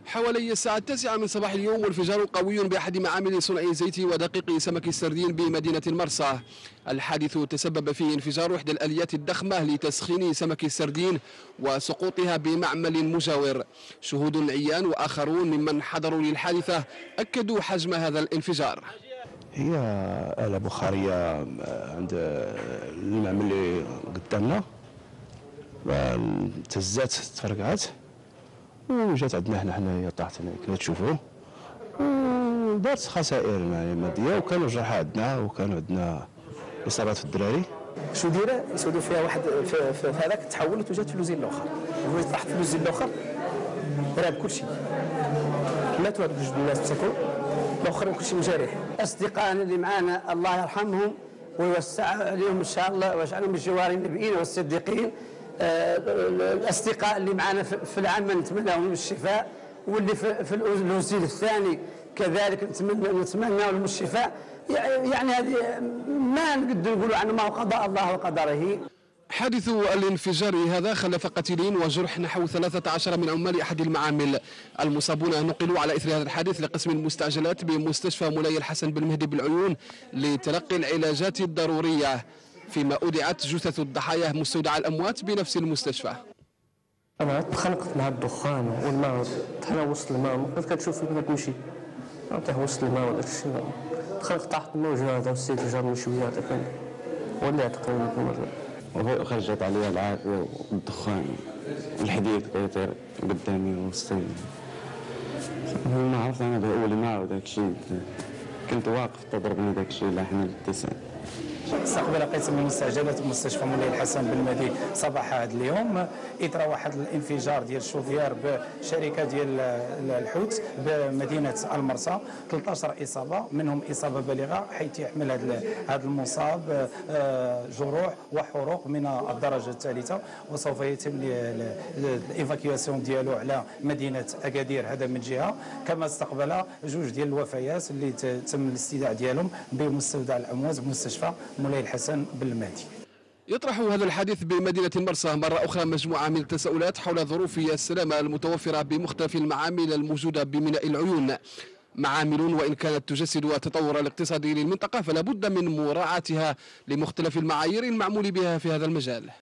حوالي الساعة 9 من صباح اليوم وانفجار قوي بأحد معامل صنع الزيت ودقيق سمك السردين بمدينة المرسى. الحادث تسبب في انفجار إحدى الآليات الضخمة لتسخين سمك السردين وسقوطها بمعمل مجاور. شهود عيان وآخرون ممن حضروا للحادثة أكدوا حجم هذا الانفجار. هي آلة بخارية عند المعمل اللي قدامنا، تهزات تفرقعت وجات عندنا حنايا طاحت هنا كما تشوفوا، ودارت خسائر ماديه، وكانوا جرحى عندنا، وكانوا عندنا اصابات في الدراري. شو دايره يسودوا فيها واحد في هذاك تحولت وجات في لوزين الاخر، وجات طاحت في لوزين الاخر راب كلشي، ماتوا هذوك جوج الناس مسكوا، الاخرين كلشي مجارح. اصدقائنا اللي معانا الله يرحمهم ويوسع عليهم ان شاء الله ويجعلهم من جوار النبيين والصديقين. الاصدقاء اللي معنا في العمل نتمنى لهم الشفاء، واللي في الوزير الثاني كذلك نتمنى لهم الشفاء. يعني هذه ما نقدر نقولوا عنه ما هو قضاء الله وقدره. حادث الانفجار هذا خلف قتيلين وجرح نحو 13 من عمال أحد المعامل. المصابون نقلوا على إثر هذا الحادث لقسم المستعجلات بمستشفى مولاي الحسن بن مهدي بالعيون لتلقي العلاجات الضرورية، فيما أودعت جثث الضحايا مستودع الأموات بنفس المستشفى. انا تخنقت مع الدخان والماء، حنا وسط الماء ما كنت كتشوف فين كتمشي، حتى وسط الماء وداك الشيء تخنقت تحت الموج هذا، والسيد جابني شويه تقريبا ولعت تقريبا. خرجت علي العافيه والدخان والحديد كيطير قدامي وسطي. ما عرفت انا بأولي ما وداك الشيء، كنت واقف تضربني داك الشيء لحن الاتساع. استقبل قسم المستعجلات بمستشفى مولاي الحسن بن مهدي صباح هذا اليوم اثر واحد الانفجار ديال الشوفير بشركه ديال الحوت بمدينه المرسى. 13 اصابه، منهم اصابه بالغه حيث يحمل هذا المصاب جروح وحروق من الدرجه الثالثه، وسوف يتم الايفاكيواسيون ديالو على مدينه اكادير هذا من جهه. كما استقبل جوج ديال الوفيات اللي تم الاستدعاء ديالهم بمستودع الاموات بمستشفى مولاي الحسن بن المهدي. يطرح هذا الحادث بمدينة المرسى مرة أخرى مجموعة من التساؤلات حول ظروف السلامة المتوفرة بمختلف المعامل الموجودة بميناء العيون. معامل وإن كانت تجسد التطور الاقتصادي للمنطقة، فلا بد من مراعاتها لمختلف المعايير المعمول بها في هذا المجال.